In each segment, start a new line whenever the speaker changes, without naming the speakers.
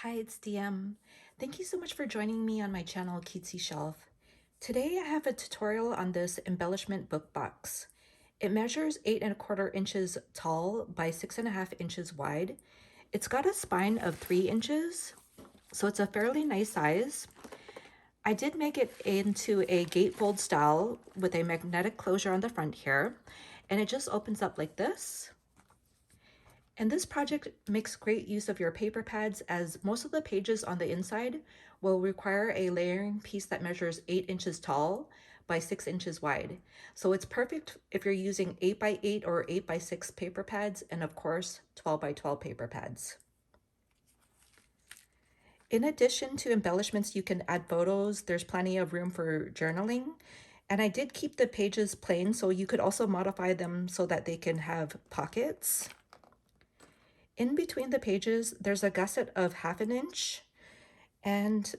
Hi, it's DM. Thank you so much for joining me on my channel, Cutesy Shelf. Today I have a tutorial on this embellishment book box. It measures 8¼ inches tall by 6½ inches wide. It's got a spine of 3 inches, so it's a fairly nice size. I did make it into a gatefold style with a magnetic closure on the front here, and it just opens up like this. And this project makes great use of your paper pads, as most of the pages on the inside will require a layering piece that measures 8 inches tall by 6 inches wide. So it's perfect if you're using 8x8 or 8x6 paper pads, and of course 12x12 paper pads. In addition to embellishments, you can add photos. There's plenty of room for journaling. And I did keep the pages plain, so you could also modify them so that they can have pockets. In between the pages, there's a gusset of 1/2 inch, and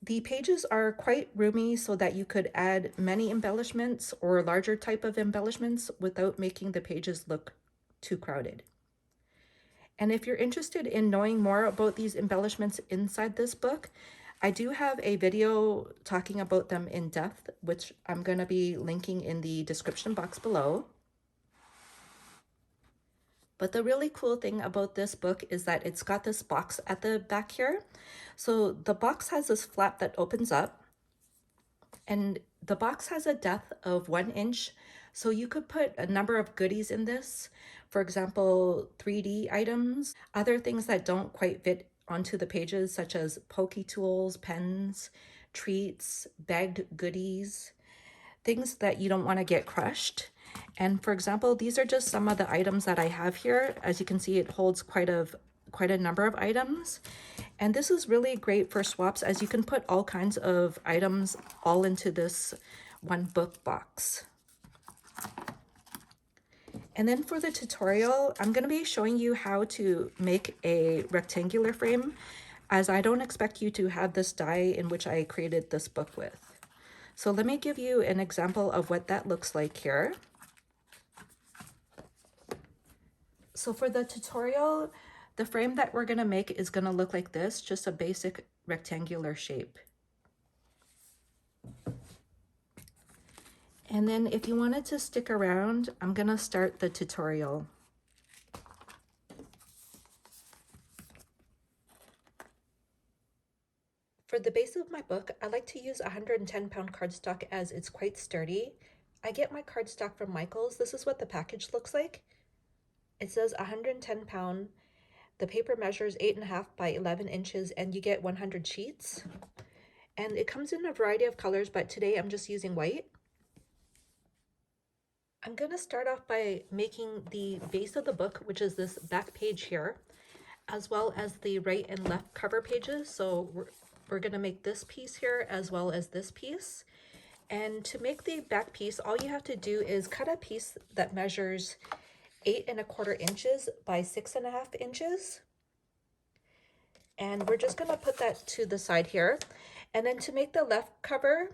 the pages are quite roomy so that you could add many embellishments or larger type of embellishments without making the pages look too crowded. And if you're interested in knowing more about these embellishments inside this book, I do have a video talking about them in depth, which I'm going to be linking in the description box below. But the really cool thing about this book is that it's got this box at the back here. So the box has this flap that opens up, and the box has a depth of 1 inch. So you could put a number of goodies in this. For example, 3D items, other things that don't quite fit onto the pages, such as pokey tools, pens, treats, bagged goodies, things that you don't want to get crushed. And for example, these are just some of the items that I have here. As you can see, it holds quite a number of items. And this is really great for swaps, as you can put all kinds of items all into this one book box. And then for the tutorial, I'm going to be showing you how to make a rectangular frame, as I don't expect you to have this die in which I created this book with. So let me give you an example of what that looks like here. So for the tutorial, the frame that we're going to make is going to look like this, just a basic rectangular shape. And then if you wanted to stick around, I'm going to start the tutorial. For the base of my book, I like to use 110-pound cardstock as it's quite sturdy. I get my cardstock from Michael's. This is what the package looks like. It says 110 pound. The paper measures 8½ by 11 inches, and you get 100 sheets. And it comes in a variety of colors, but today I'm just using white. I'm going to start off by making the base of the book, which is this back page here, as well as the right and left cover pages. So we're going to make this piece here as well as this piece. And to make the back piece, all you have to do is cut a piece that measures 8¼ inches by 6½ inches. And we're just going to put that to the side here. And then to make the left cover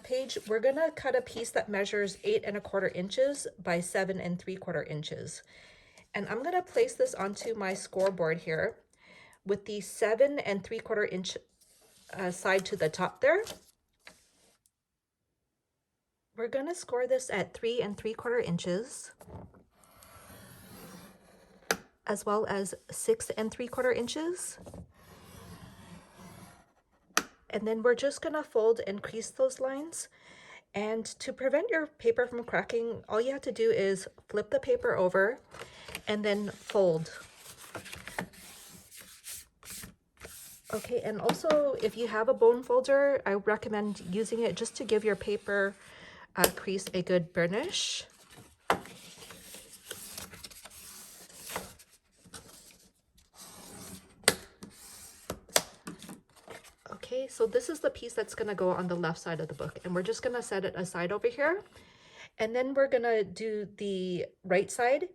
page, we're going to cut a piece that measures 8¼ inches by 7¾ inches. And I'm going to place this onto my scoreboard here with the 7¾ inch side to the top there. We're going to score this at 3¾ inches, as well as 6¾ inches. And then we're just going to fold and crease those lines. And to prevent your paper from cracking, all you have to do is flip the paper over and then fold. Okay, and also if you have a bone folder, I recommend using it just to give your paper crease a good burnish. Okay, so this is the piece that's going to go on the left side of the book, and we're just going to set it aside over here. And then we're going to do the right side.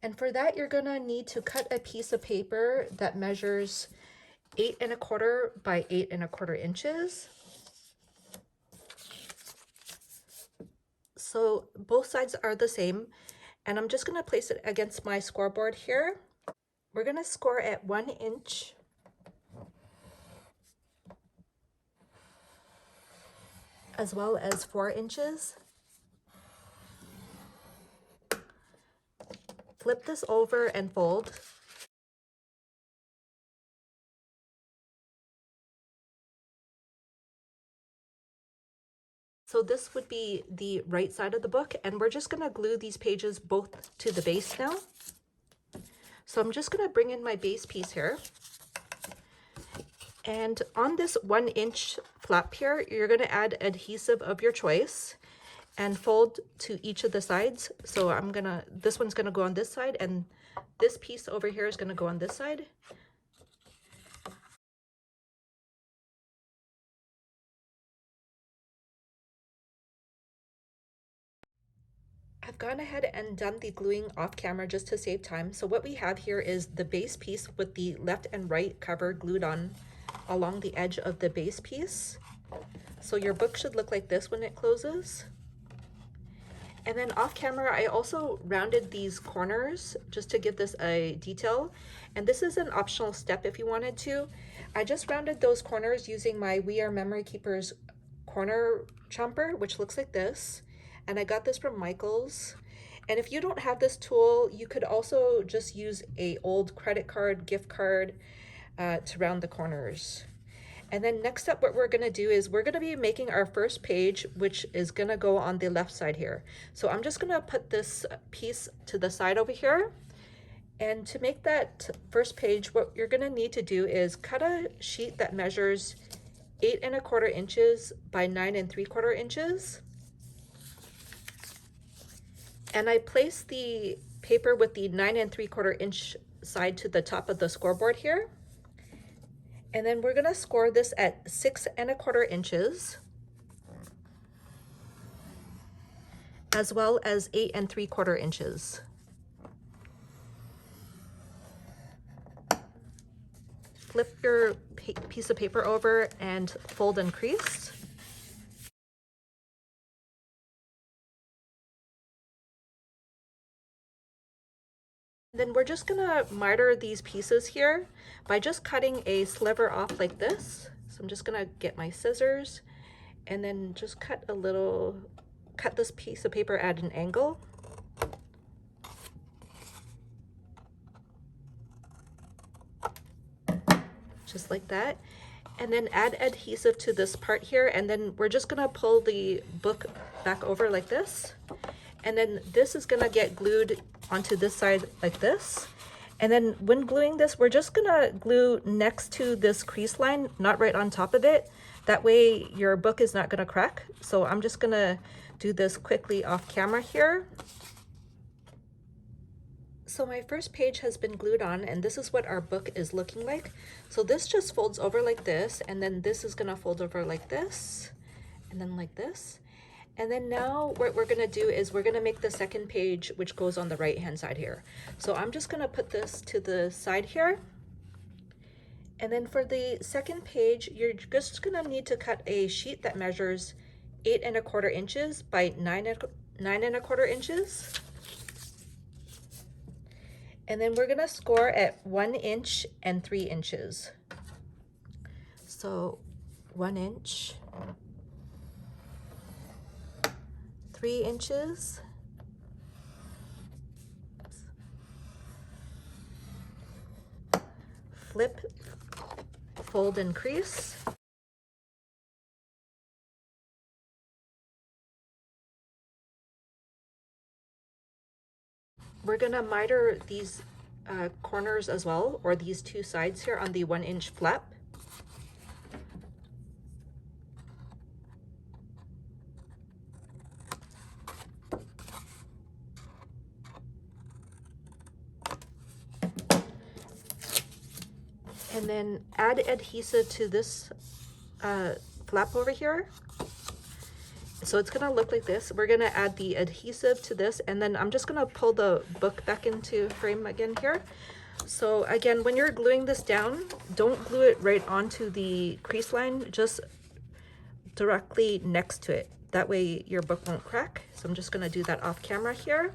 And for that, you're going to need to cut a piece of paper that measures 8¼ by 8¼ inches. So both sides are the same. And I'm just going to place it against my scoreboard here. We're going to score at 1 inch. as well as 4 inches. Flip this over and fold. So this would be the right side of the book, and we're just gonna glue these pages both to the base now. So I'm just gonna bring in my base piece here. And on this 1 inch flap here, you're gonna add adhesive of your choice and fold to each of the sides. So this one's gonna go on this side, and this piece over here is gonna go on this side. I've gone ahead and done the gluing off camera just to save time. So what we have here is the base piece with the left and right cover glued on along the edge of the base piece. So your book should look like this when it closes. And then off camera, I also rounded these corners just to give this a detail. And this is an optional step if you wanted to. I just rounded those corners using my We Are Memory Keepers corner chomper, which looks like this. And I got this from Michael's. And if you don't have this tool, you could also just use an old credit card, gift card to round the corners. And then next up, what we're gonna do is we're gonna be making our first page, which is gonna go on the left side here. So I'm just gonna put this piece to the side over here. And to make that first page, what you're gonna need to do is cut a sheet that measures 8 1/4 inches by 9 3/4 inches. And I place the paper with the 9 3/4 inch side to the top of the scoreboard here. And then we're gonna score this at 6 1/4 inches, as well as 8 3/4 inches. Flip your piece of paper over and fold and crease. Then we're just gonna miter these pieces here by just cutting a sliver off like this. So I'm just gonna get my scissors and then just cut this piece of paper at an angle. Just like that. And then add adhesive to this part here, and then we're just gonna pull the book back over like this. And then this is gonna get glued onto this side like this. And then when gluing this, we're just gonna glue next to this crease line, not right on top of it. That way your book is not gonna crack. So I'm just gonna do this quickly off camera here. So my first page has been glued on, and this is what our book is looking like. So this just folds over like this, and then this is gonna fold over like this, and then like this. And then now what we're gonna do is we're gonna make the second page, which goes on the right-hand side here. So I'm just gonna put this to the side here. And then for the second page, you're just gonna need to cut a sheet that measures 8 1/4 inches by 9 1/4 inches. And then we're gonna score at 1 inch and 3 inches. So 1 inch, 3 inches, flip, fold and crease. We're gonna miter these corners as well, or these two sides here on the 1 inch flap. And then add adhesive to this flap over here. So it's gonna look like this. We're gonna add the adhesive to this, and then I'm just gonna pull the book back into frame again here. So again, when you're gluing this down, don't glue it right onto the crease line, just directly next to it. That way your book won't crack. So I'm just gonna do that off camera here.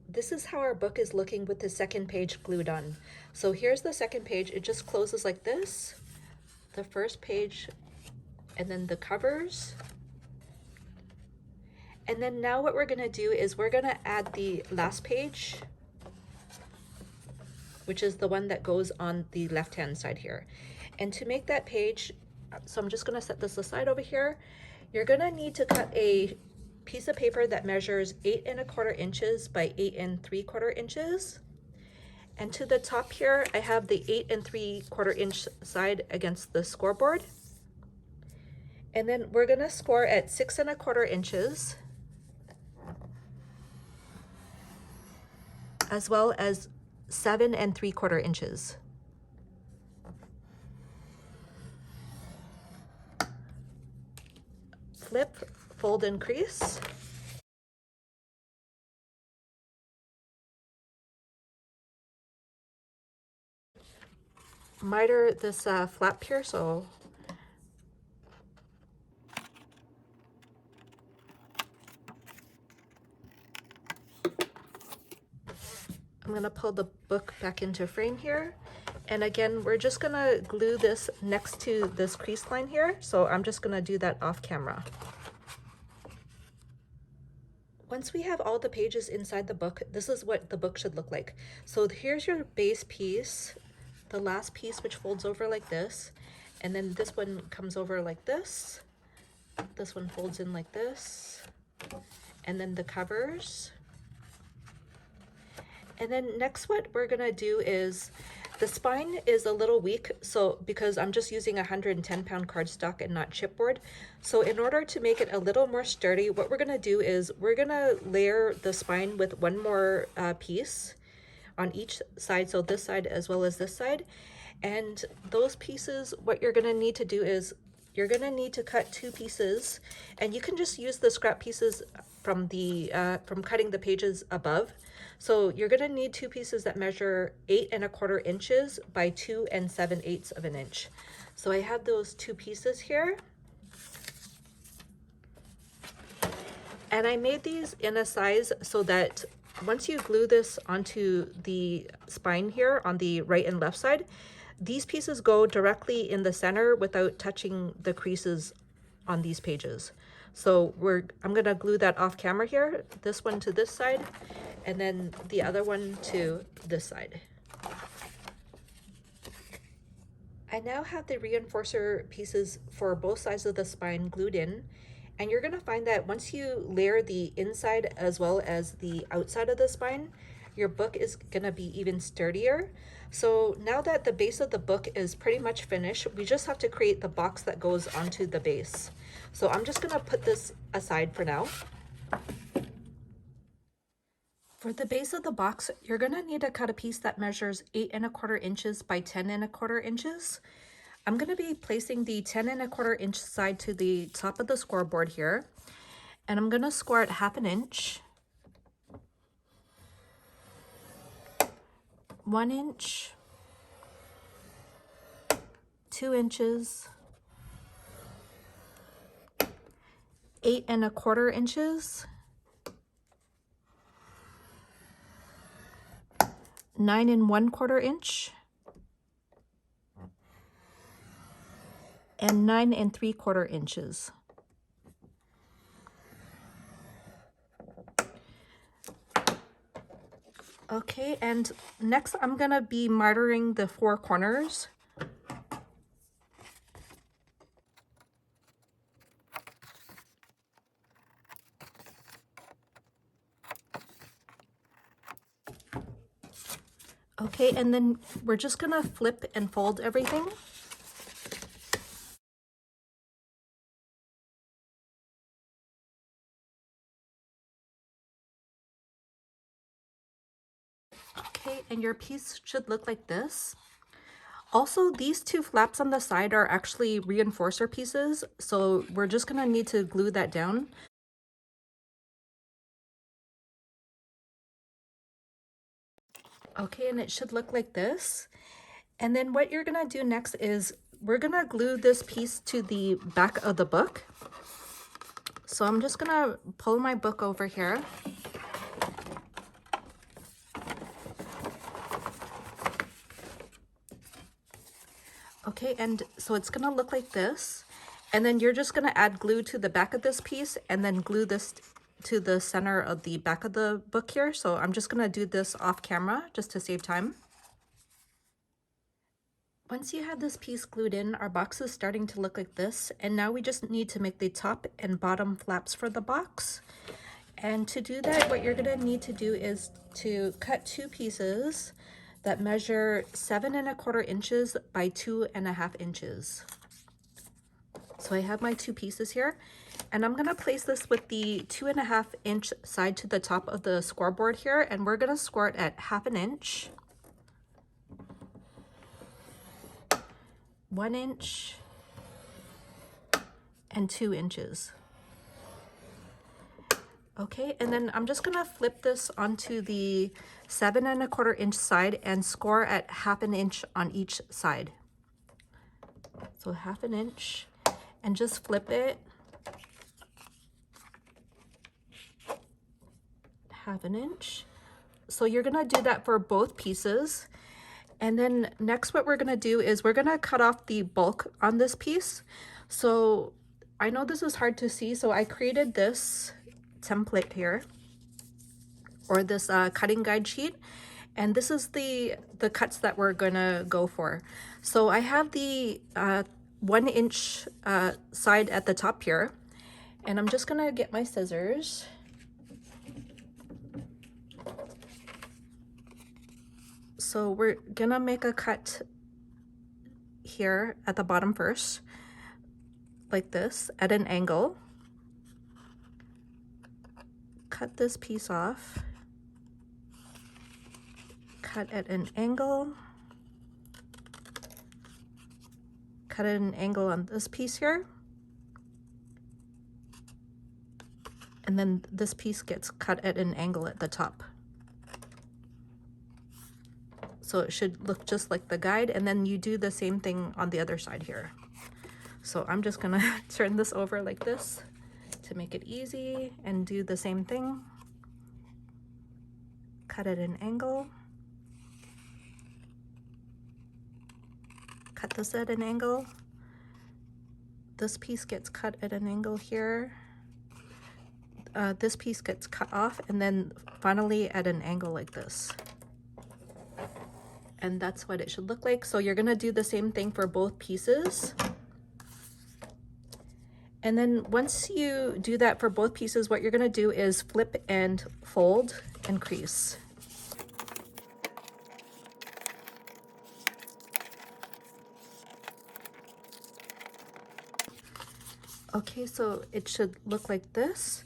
This is how our book is looking with the second page glued on. So here's the second page. It just closes like this. The first page and then the covers. And then now what we're gonna do is we're gonna add the last page, which is the one that goes on the left-hand side here. And to make that page, so I'm just gonna set this aside over here, you're gonna need to cut a piece of paper that measures 8¼ inches by 8¾ inches. And to the top here, I have the 8¾ inch side against the scoreboard. And then we're gonna score at 6¼ inches, as well as 7¾ inches. Flip, fold, and crease. Miter this flap here, so I'm gonna pull the book back into frame here. And again, we're just gonna glue this next to this crease line here. So I'm just gonna do that off camera. Once we have all the pages inside the book, this is what the book should look like. So here's your base piece, the last piece, which folds over like this. And then this one comes over like this. This one folds in like this. And then the covers. And then next what we're gonna do is, the spine is a little weak, so because I'm just using 110-pound cardstock and not chipboard. So in order to make it a little more sturdy, what we're gonna do is we're gonna layer the spine with one more piece on each side, so this side as well as this side. And those pieces, what you're gonna need to do is you're gonna need to cut 2 pieces, and you can just use the scrap pieces from the from cutting the pages above. So you're gonna need 2 pieces that measure 8¼ inches by 2 7/8 of an inch. So I have those 2 pieces here. And I made these in a size so that once you glue this onto the spine here on the right and left side, these pieces go directly in the center without touching the creases on these pages. So I'm gonna glue that off camera here, this one to this side, and then the other one to this side. I now have the reinforcer pieces for both sides of the spine glued in, and you're gonna find that once you layer the inside as well as the outside of the spine, your book is gonna be even sturdier. So now that the base of the book is pretty much finished, we just have to create the box that goes onto the base. So I'm just gonna put this aside for now. For the base of the box, you're gonna need to cut a piece that measures 8¼ inches by 10¼ inches. I'm gonna be placing the 10¼ inch side to the top of the scoreboard here, and I'm gonna score it 1/2 inch, 1 inch, 2 inches, 8¼ inches, 9 1/4 inch, and 9 3/4 inches. Okay, and next I'm gonna be mitering the 4 corners. Okay, and then we're just gonna flip and fold everything. Okay, and your piece should look like this. Also, these 2 flaps on the side are actually reinforcer pieces, so we're just gonna need to glue that down. Okay, and it should look like this. And then what you're gonna do next is we're gonna glue this piece to the back of the book. So I'm just gonna pull my book over here. Okay, and so it's gonna look like this. And then you're just going to add glue to the back of this piece and then glue this to the center of the back of the book here. So I'm just going to do this off camera just to save time. Once you have this piece glued in, our box is starting to look like this. And now we just need to make the top and bottom flaps for the box. And to do that, what you're going to need to do is to cut two pieces that measure 7¼ inches by 2½ inches. So I have my two pieces here, and I'm going to place this with the 2½ inch side to the top of the scoreboard here, and we're going to score it at 1/2 inch, 1 inch, and 2 inches. Okay, and then I'm just gonna flip this onto the 7¼ inch side and score at 1/2 inch on each side. So 1/2 inch, and just flip it 1/2 inch. So you're gonna do that for both pieces. And then next what we're gonna do is we're gonna cut off the bulk on this piece. So I know this is hard to see, so I created this template here, or this cutting guide sheet, and this is the cuts that we're gonna go for. So I have the 1 inch side at the top here, and I'm just gonna get my scissors. So we're gonna make a cut here at the bottom first, like this, at an angle. Cut this piece off. Cut at an angle. Cut at an angle on this piece here. And then this piece gets cut at an angle at the top. So it should look just like the guide, and then you do the same thing on the other side here. So I'm just gonna turn this over like this to make it easy and do the same thing. Cut at an angle. Cut this at an angle. This piece gets cut at an angle here. This piece gets cut off, and then finally at an angle like this. And that's what it should look like. So you're gonna do the same thing for both pieces. And then once you do that for both pieces, what you're gonna do is flip and fold and crease. Okay, so it should look like this.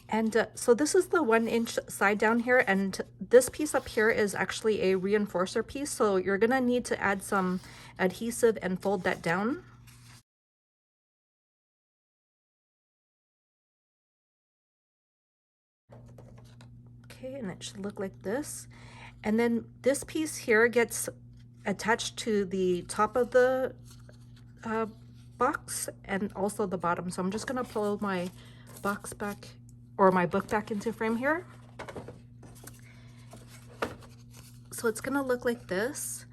And so this is the 1 inch side down here, and this piece up here is actually a reinforcer piece. So you're gonna need to add some adhesive and fold that down. Okay, and it should look like this. And then this piece here gets attached to the top of the box and also the bottom. So I'm just gonna pull my box back, or my book back into frame here. So it's gonna look like this.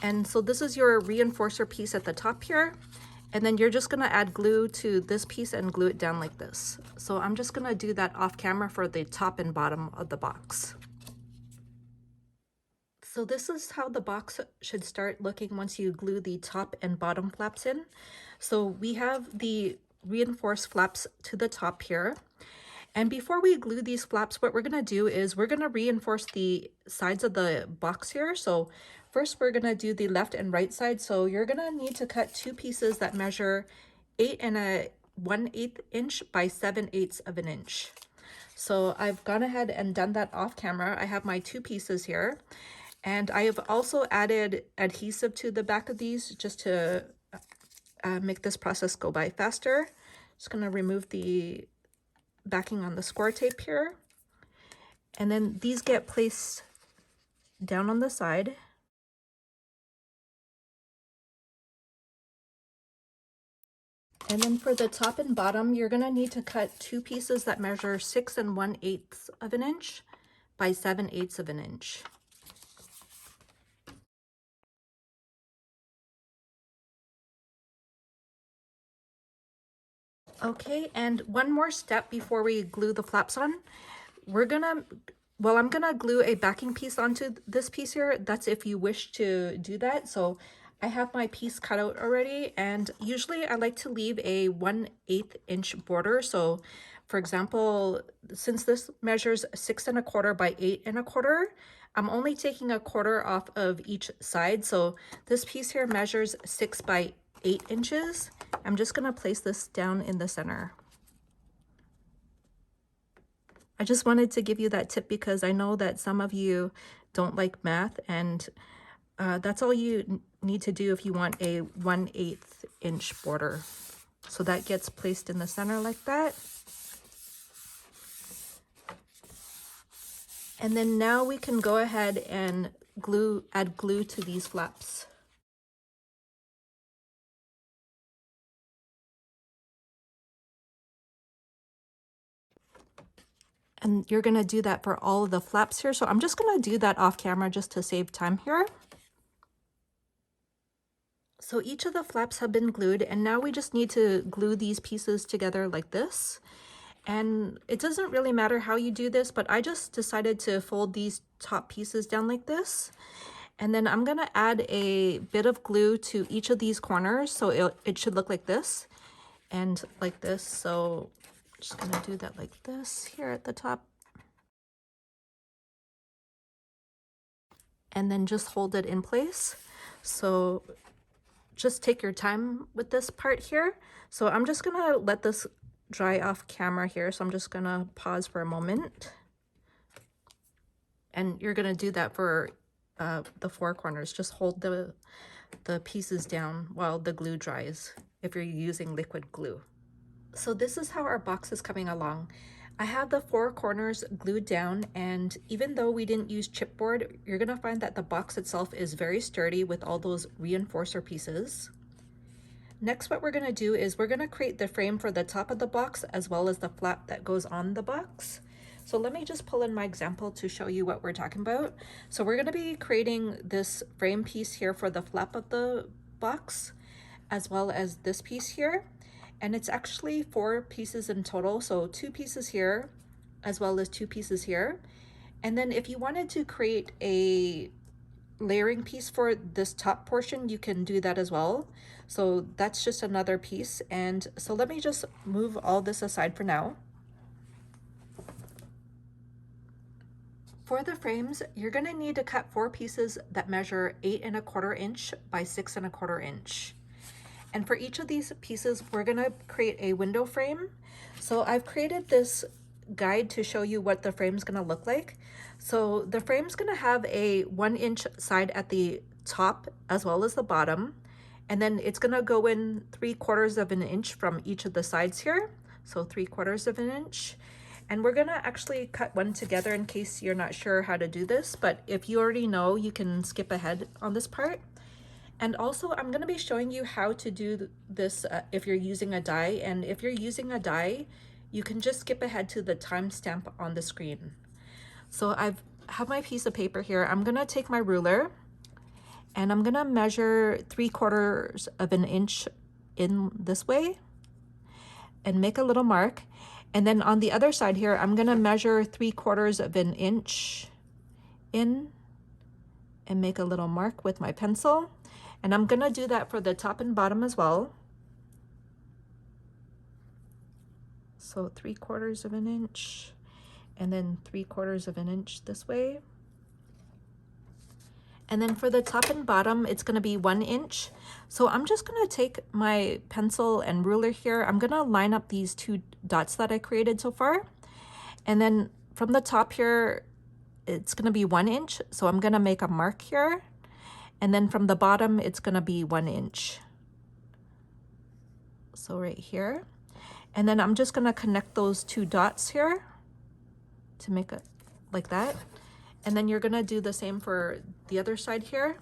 And so this is your reinforcer piece at the top here. And then you're just gonna add glue to this piece and glue it down like this. So I'm just gonna do that off camera for the top and bottom of the box. So this is how the box should start looking once you glue the top and bottom flaps in. So we have the reinforced flaps to the top here. And before we glue these flaps, what we're gonna do is we're gonna reinforce the sides of the box here. So first we're gonna do the left and right side. So you're gonna need to cut two pieces that measure 8 1/8 inch by 7/8 of an inch. So I've gone ahead and done that off camera. I have my two pieces here. And I have also added adhesive to the back of these just to make this process go by faster. Just gonna remove the backing on the score tape here. And then these get placed down on the side. And then for the top and bottom, you're gonna need to cut two pieces that measure 6 1/8 of an inch by 7/8 of an inch. Okay, and one more step before we glue the flaps on. I'm gonna glue a backing piece onto this piece here. That's if you wish to do that. So I have my piece cut out already, and usually I like to leave a 1/8 inch border. So for example, since this measures 6 1/4 by 8 1/4, I'm only taking a quarter off of each side. So this piece here measures 6 by 8 inches. I'm just gonna place this down in the center. I just wanted to give you that tip because I know that some of you don't like math, and that's all you need to do if you want a 1/8 inch border. So that gets placed in the center like that. And then now we can go ahead and add glue to these flaps. And you're gonna do that for all of the flaps here. So I'm just gonna do that off camera just to save time here. So each of the flaps have been glued, and now we just need to glue these pieces together like this. And it doesn't really matter how you do this, but I just decided to fold these top pieces down like this. And then I'm gonna add a bit of glue to each of these corners. So it should look like this and like this. So I'm just gonna do that like this here at the top. And then just hold it in place. So just take your time with this part here. So I'm just gonna let this dry off camera here. So I'm just gonna pause for a moment. And you're gonna do that for the four corners. Just hold the pieces down while the glue dries if you're using liquid glue. So this is how our box is coming along. I have the four corners glued down, and even though we didn't use chipboard, you're gonna find that the box itself is very sturdy with all those reinforcer pieces. Next, what we're gonna do is we're gonna create the frame for the top of the box as well as the flap that goes on the box. So let me just pull in my example to show you what we're talking about. So we're gonna be creating this frame piece here for the flap of the box, as well as this piece here. And it's actually 4 pieces in total. So 2 pieces here, as well as 2 pieces here. And then if you wanted to create a layering piece for this top portion, you can do that as well. So that's just another piece. And so let me just move all this aside for now. For the frames, you're gonna need to cut 4 pieces that measure 8 1/4 inch by 6 1/4 inch. And for each of these pieces, we're gonna create a window frame. So I've created this guide to show you what the frame's gonna look like. So the frame's gonna have a 1 inch side at the top as well as the bottom. And then it's gonna go in 3/4 of an inch from each of the sides here. So 3/4 of an inch. And we're gonna actually cut one together in case you're not sure how to do this, but if you already know, you can skip ahead on this part. And also, I'm going to be showing you how to do this if you're using a die. And if you're using a die, you can just skip ahead to the timestamp on the screen. So I have my piece of paper here. I'm going to take my ruler and I'm going to measure 3/4 of an inch in this way and make a little mark. And then on the other side here, I'm going to measure 3/4 of an inch in and make a little mark with my pencil. And I'm gonna do that for the top and bottom as well. So 3/4 of an inch and then 3/4 of an inch this way. And then for the top and bottom, it's gonna be 1 inch. So I'm just gonna take my pencil and ruler here. I'm gonna line up these 2 dots that I created so far. And then from the top here, it's gonna be 1 inch. So I'm gonna make a mark here. And then from the bottom, it's gonna be 1 inch. So right here. And then I'm just gonna connect those 2 dots here to make it like that. And then you're gonna do the same for the other side here.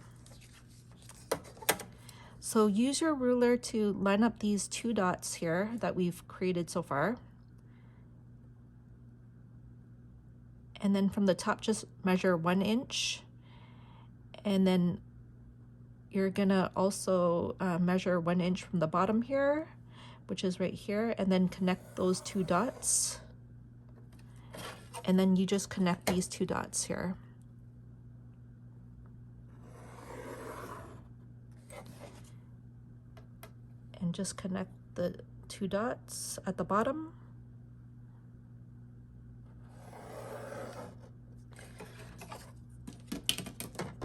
So use your ruler to line up these 2 dots here that we've created so far. And then from the top, just measure 1 inch. And then you're gonna also measure 1 inch from the bottom here, which is right here, and then connect those two dots. And then you just connect these two dots here. And just connect the two dots at the bottom.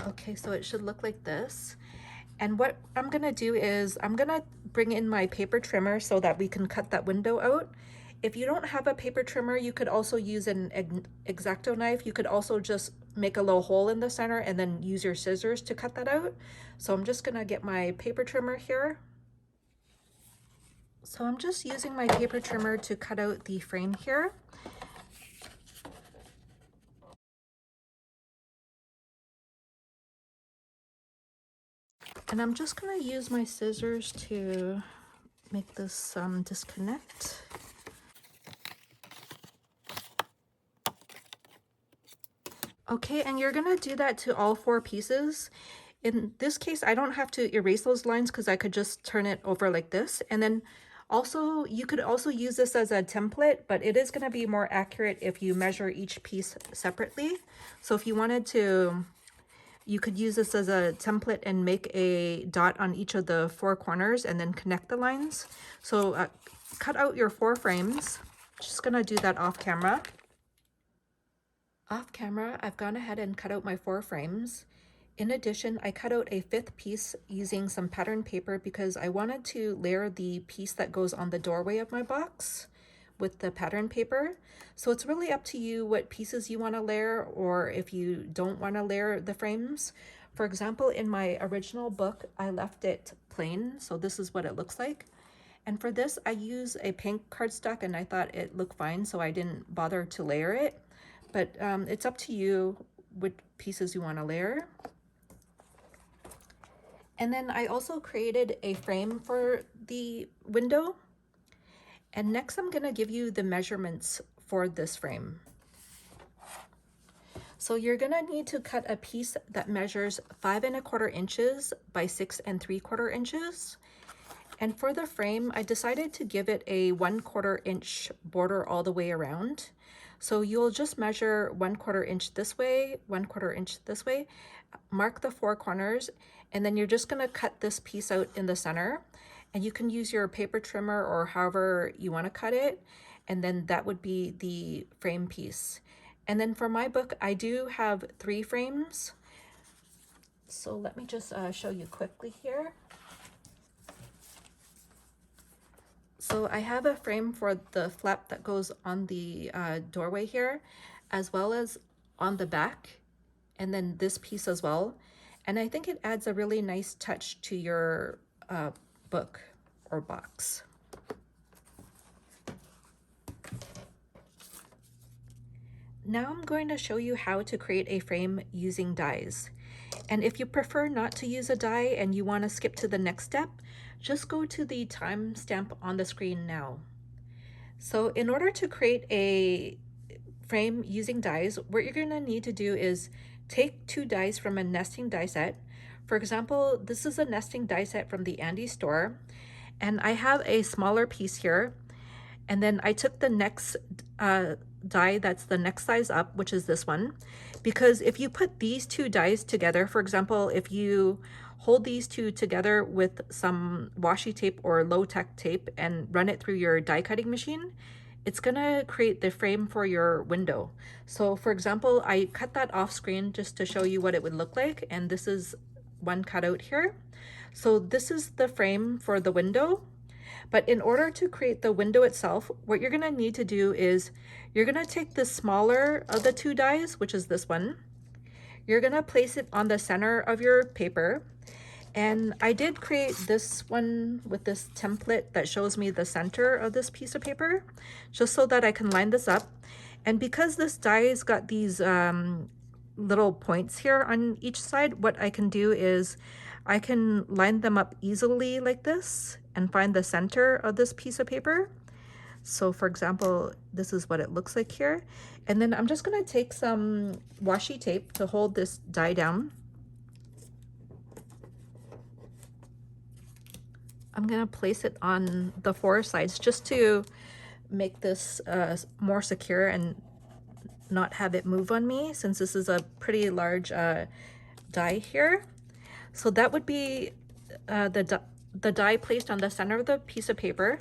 Okay, so it should look like this. And what I'm gonna do is I'm gonna bring in my paper trimmer so that we can cut that window out. If you don't have a paper trimmer, you could also use an X-Acto knife. You could also just make a little hole in the center and then use your scissors to cut that out. So I'm just gonna get my paper trimmer here. So I'm just using my paper trimmer to cut out the frame here. And I'm just gonna use my scissors to make this disconnect. Okay, and you're gonna do that to all 4 pieces. In this case, I don't have to erase those lines because I could just turn it over like this. And then also, you could also use this as a template, but it is gonna be more accurate if you measure each piece separately. So if you wanted to, you could use this as a template and make a dot on each of the 4 corners and then connect the lines. So cut out your 4 frames. Just gonna do that off camera. Off camera, I've gone ahead and cut out my 4 frames. In addition, I cut out a 5th piece using some pattern paper because I wanted to layer the piece that goes on the doorway of my box with the pattern paper. So it's really up to you what pieces you want to layer, or if you don't want to layer the frames. For example, in my original book, I left it plain, so this is what it looks like. And for this, I use a pink cardstock and I thought it looked fine, so I didn't bother to layer it. But it's up to you what pieces you want to layer. And then I also created a frame for the window. And next I'm going to give you the measurements for this frame. So you're going to need to cut a piece that measures 5 1/4 inches by 6 3/4 inches. And for the frame, I decided to give it a 1/4 inch border all the way around. So you'll just measure 1/4 inch this way, 1/4 inch this way, mark the 4 corners, and then you're just gonna cut this piece out in the center. And you can use your paper trimmer or however you wanna cut it. And then that would be the frame piece. And then for my book, I do have 3 frames. So let me just show you quickly here. So I have a frame for the flap that goes on the doorway here, as well as on the back, and then this piece as well. And I think it adds a really nice touch to your book or box. Now I'm going to show you how to create a frame using dies. And if you prefer not to use a die and you want to skip to the next step, just go to the timestamp on the screen now. So in order to create a frame using dies, what you're going to need to do is take 2 dies from a nesting die set. For example, this is a nesting die set from the Andy store, and I have a smaller piece here. And then I took the next die that's the next size up, which is this one, because if you put these 2 dies together, for example, if you hold these 2 together with some washi tape or low-tech tape and run it through your die cutting machine, it's gonna create the frame for your window. So for example, I cut that off screen just to show you what it would look like, and this is one cut out here. So this is the frame for the window. But in order to create the window itself, what you're going to need to do is you're going to take the smaller of the 2 dies, which is this one. You're going to place it on the center of your paper. And I did create this one with this template that shows me the center of this piece of paper, just so that I can line this up. And because this die's got these little points here on each side, what I can do is I can line them up easily like this and find the center of this piece of paper. So for example, this is what it looks like here. And then I'm just going to take some washi tape to hold this die down. I'm gonna place it on the four sides just to make this more secure and not have it move on me, since this is a pretty large die here. So that would be the die placed on the center of the piece of paper.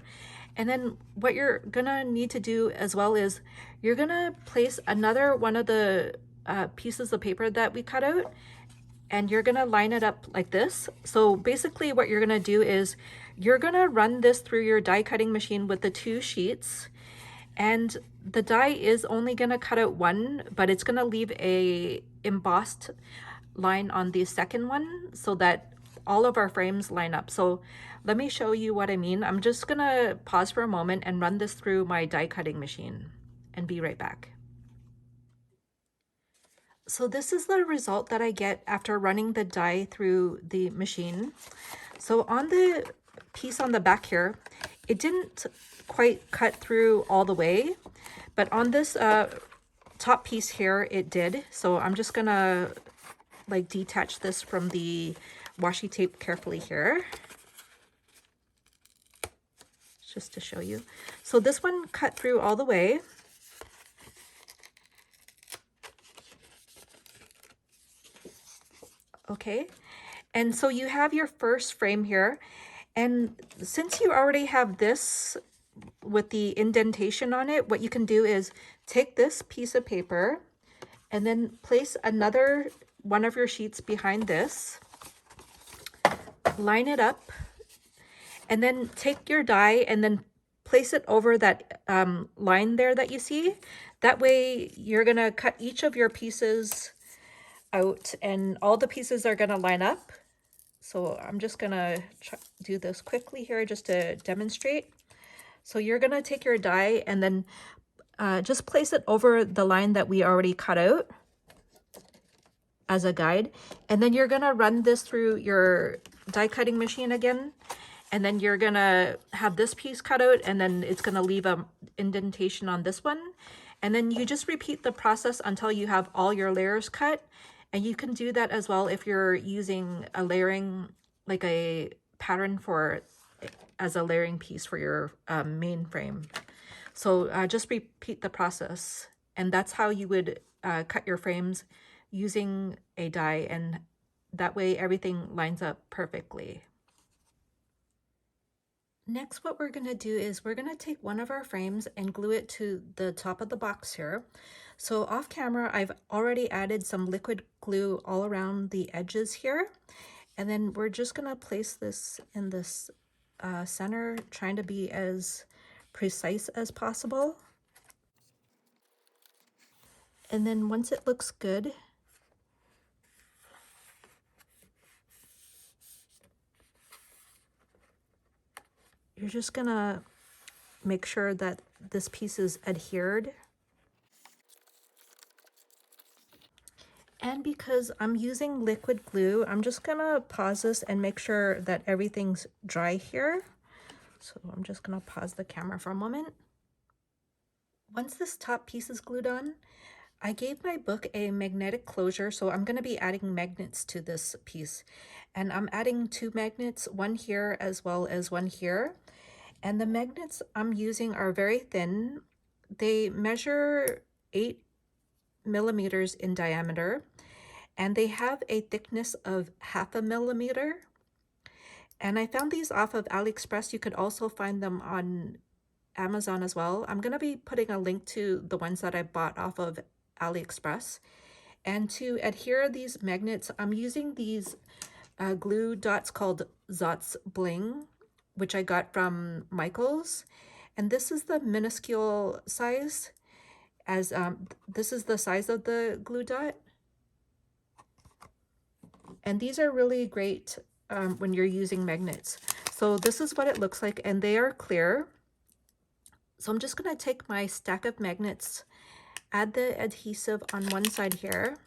And then what you're gonna need to do as well is you're gonna place another one of the pieces of paper that we cut out, and you're gonna line it up like this. So basically what you're gonna do is you're gonna run this through your die cutting machine with the two sheets, and the die is only gonna cut out one, but it's gonna leave a embossed line on the second one so that all of our frames line up. So let me show you what I mean. I'm just gonna pause for a moment and run this through my die cutting machine and be right back. So this is the result that I get after running the die through the machine. So on the piece on the back here, it didn't quite cut through all the way, but on this top piece here, it did. So I'm just gonna like detach this from the washi tape carefully here, just to show you. So this one cut through all the way. Okay, and so you have your first frame here, and since you already have this with the indentation on it, what you can do is take this piece of paper and then place another one of your sheets behind this, line it up, and then take your die and then place it over that line there that you see. That way you're gonna cut each of your pieces out and all the pieces are gonna line up. So I'm just gonna do this quickly here just to demonstrate. So you're gonna take your die and then just place it over the line that we already cut out as a guide. And then you're gonna run this through your die cutting machine again. And then you're gonna have this piece cut out and then it's gonna leave a indentation on this one. And then you just repeat the process until you have all your layers cut. And you can do that as well if you're using a layering, like a pattern for as a layering piece for your main frame. So just repeat the process. And that's how you would cut your frames using a die, and that way everything lines up perfectly. Next, what we're gonna do is we're gonna take one of our frames and glue it to the top of the box here. So off camera, I've already added some liquid glue all around the edges here. And then we're just gonna place this in this center, trying to be as precise as possible. And then once it looks good, you're just gonna make sure that this piece is adhered. And because I'm using liquid glue, I'm just gonna pause this and make sure that everything's dry here. So I'm just gonna pause the camera for a moment. Once this top piece is glued on, I gave my book a magnetic closure, so I'm gonna be adding magnets to this piece. And I'm adding two magnets, one here as well as one here. And the magnets I'm using are very thin. They measure 8 millimeters in diameter, and they have a thickness of 0.5 millimeter. And I found these off of AliExpress. You could also find them on Amazon as well. I'm gonna be putting a link to the ones that I bought off of AliExpress. And to adhere these magnets, I'm using these glue dots called Zots Bling, which I got from Michael's. And this is the minuscule size, as this is the size of the glue dot. And these are really great when you're using magnets. So this is what it looks like, and they are clear. So I'm just gonna take my stack of magnets, add the adhesive on one side here,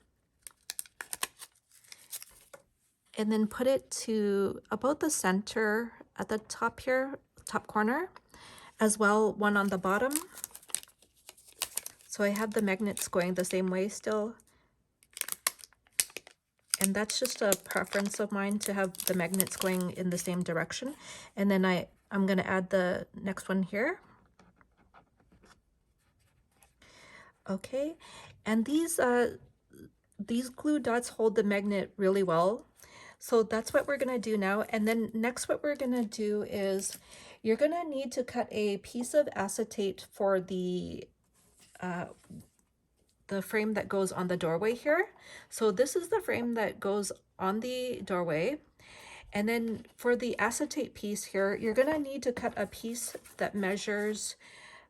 and then put it to about the center at the top here, top corner, as well one on the bottom. So I have the magnets going the same way still. And that's just a preference of mine to have the magnets going in the same direction. And then I'm going to add the next one here. Okay, and these glue dots hold the magnet really well. So that's what we're going to do now. And then next what we're going to do is you're going to need to cut a piece of acetate for the frame that goes on the doorway here. So this is the frame that goes on the doorway. And then for the acetate piece here, you're going to need to cut a piece that measures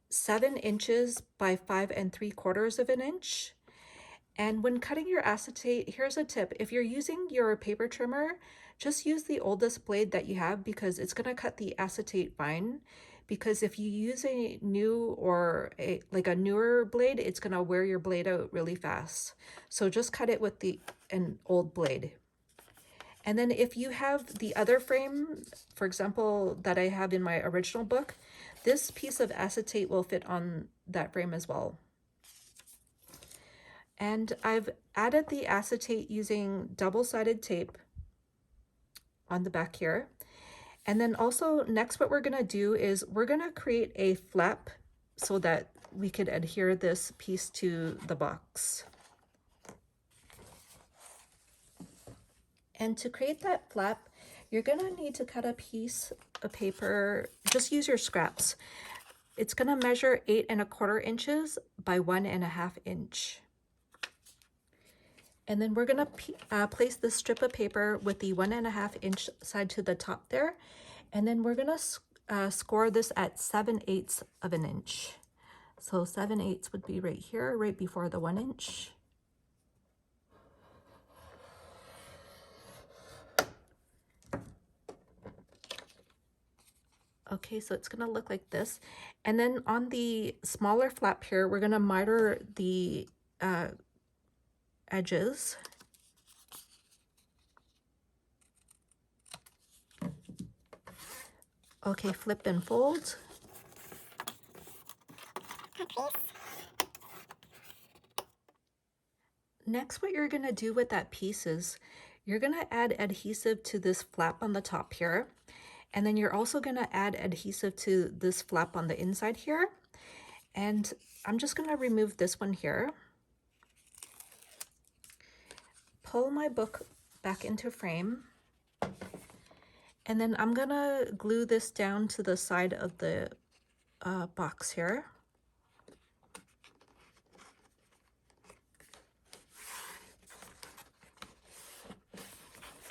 7 inches by 5 3/4 of an inch. And when cutting your acetate, here's a tip. If you're using your paper trimmer, just use the oldest blade that you have because it's going to cut the acetate fine. Because if you use a new or like a newer blade, it's going to wear your blade out really fast. So just cut it with an old blade. And then if you have the other frame, for example, that I have in my original book, this piece of acetate will fit on that frame as well. And I've added the acetate using double-sided tape on the back here. And then also next what we're going to do is we're going to create a flap so that we could adhere this piece to the box. And to create that flap, you're going to need to cut a piece of paper. Just use your scraps. It's going to measure 8 1/4 inches by 1 1/2 inch. And then we're going to place this strip of paper with the 1 1/2 inch side to the top there. And then we're going to score this at 7/8 of an inch. So 7/8 would be right here, right before the 1 inch. Okay, so it's going to look like this. And then on the smaller flap here, we're going to miter the edges. Okay, flip and fold. Next, what you're going to do with that piece is you're going to add adhesive to this flap on the top here. And then you're also going to add adhesive to this flap on the inside here. And I'm just going to remove this one here. Pull my book back into frame. And then I'm going to glue this down to the side of the box here.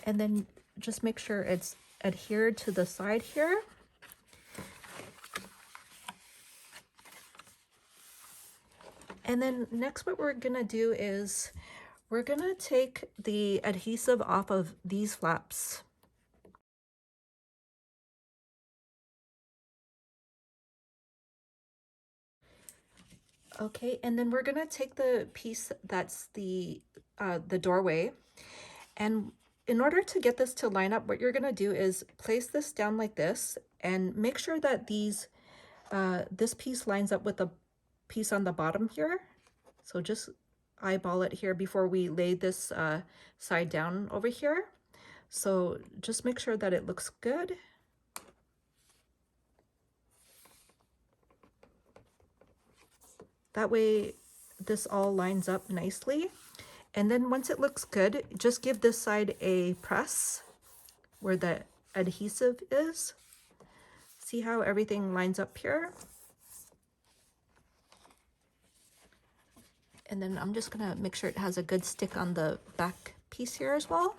And then just make sure it's adhered to the side here. And then next what we're going to do is we're going to take the adhesive off of these flaps. Okay, and then we're going to take the piece that's the doorway, and in order to get this to line up, what you're going to do is place this down like this and make sure that this piece lines up with the piece on the bottom here. So just eyeball it here before we lay this side down over here. So just make sure that it looks good. That way this all lines up nicely. And then once it looks good, just give this side a press where the adhesive is. See how everything lines up here? And then I'm just gonna make sure it has a good stick on the back piece here as well.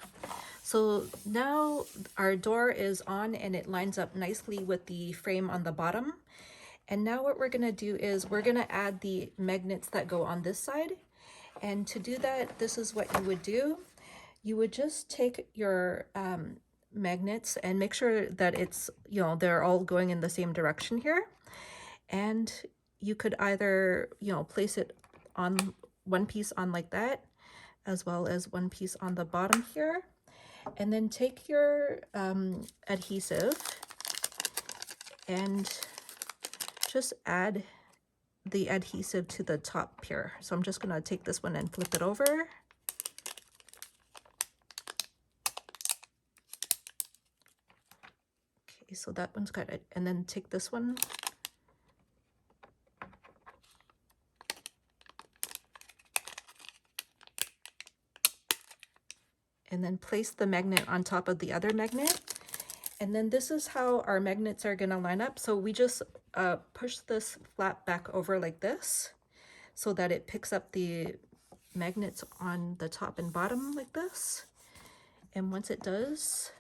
So now our door is on and it lines up nicely with the frame on the bottom. And now what we're gonna do is we're gonna add the magnets that go on this side. And to do that, this is what you would do. You would just take your magnets and make sure that it's, they're all going in the same direction here. And you could either, place it on one piece on like that, as well as one piece on the bottom here. And then take your adhesive and just add the adhesive to the top here. So I'm just going to take this one and flip it over. Okay, so that one's got it. And then take this one. And then place the magnet on top of the other magnet. And then this is how our magnets are gonna line up. So we just push this flap back over like this so that it picks up the magnets on the top and bottom like this. And once it does,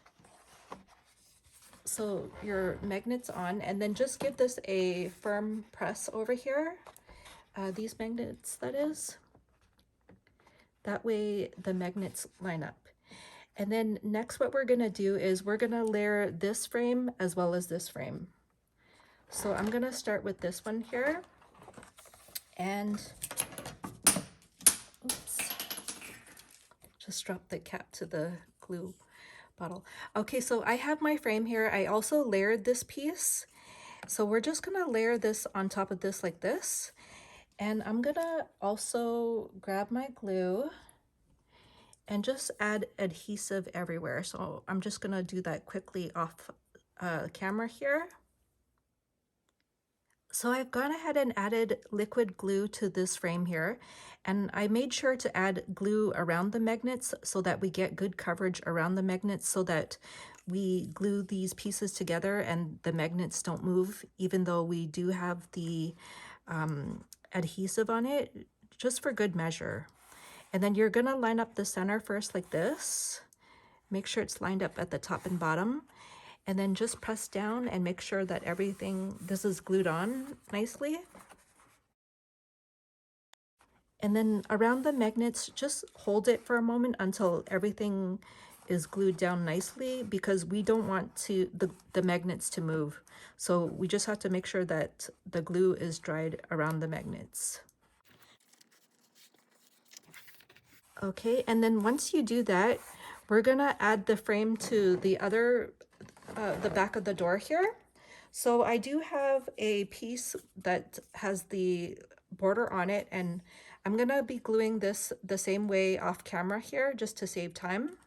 so your magnet's on, and then just give this a firm press over here. These magnets, that is. That way the magnets line up. And then next what we're gonna do is we're gonna layer this frame as well as this frame. So I'm gonna start with this one here. And, oops, just dropped the cap to the glue bottle. Okay, so I have my frame here. I also layered this piece. So we're just gonna layer this on top of this like this. And I'm gonna also grab my glue and just add adhesive everywhere. So I'm just gonna do that quickly off camera here. So I've gone ahead and added liquid glue to this frame here, and I made sure to add glue around the magnets so that we get good coverage around the magnets so that we glue these pieces together and the magnets don't move, even though we do have the adhesive on it, just for good measure. And then you're gonna line up the center first like this. Make sure it's lined up at the top and bottom. And then just press down and make sure that everything, this is glued on nicely. And then around the magnets, just hold it for a moment until everything is glued down nicely, because we don't want the magnets to move. So we just have to make sure that the glue is dried around the magnets. Okay, and then once you do that, we're gonna add the frame to the other the back of the door here. So I do have a piece that has the border on it, and I'm gonna be gluing this the same way off camera here just to save time.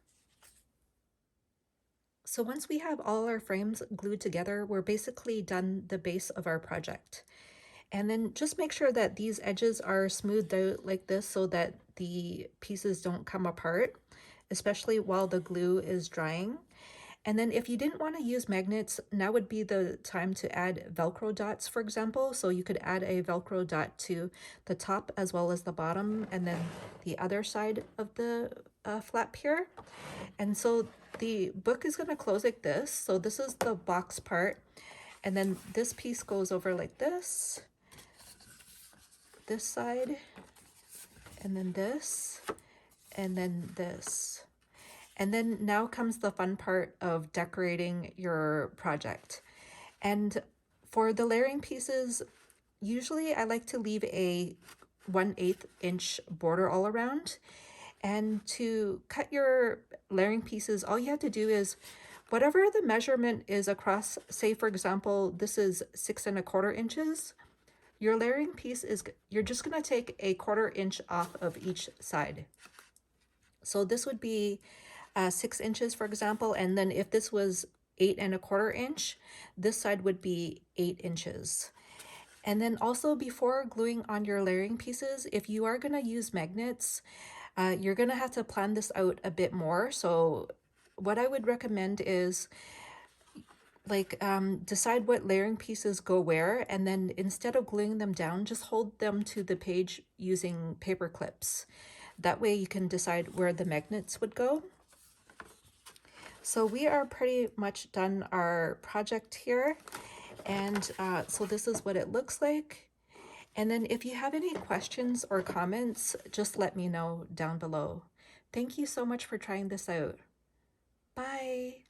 So once we have all our frames glued together, we're basically done the base of our project. And then just make sure that these edges are smoothed out like this so that the pieces don't come apart, especially while the glue is drying. And then if you didn't want to use magnets, now would be the time to add Velcro dots, for example. So you could add a Velcro dot to the top as well as the bottom, and then the other side of the flap here. And so the book is going to close like this. So this is the box part. And then this piece goes over like this side, and then this, and then this. And then now comes the fun part of decorating your project. And for the layering pieces, usually I like to leave a 1/8 inch border all around. And to cut your layering pieces, all you have to do is whatever the measurement is across, say for example, this is 6 1/4 inches. Your layering piece is, you're just gonna take a 1/4 inch off of each side. So this would be 6 inches, for example, and then if this was 8 1/4 inch, this side would be 8 inches. And then also before gluing on your layering pieces, if you are gonna use magnets, you're gonna have to plan this out a bit more. So what I would recommend is decide what layering pieces go where, and then instead of gluing them down, just hold them to the page using paper clips. That way you can decide where the magnets would go. So we are pretty much done our project here. And so this is what it looks like. And then if you have any questions or comments, just let me know down below. Thank you so much for trying this out. Bye.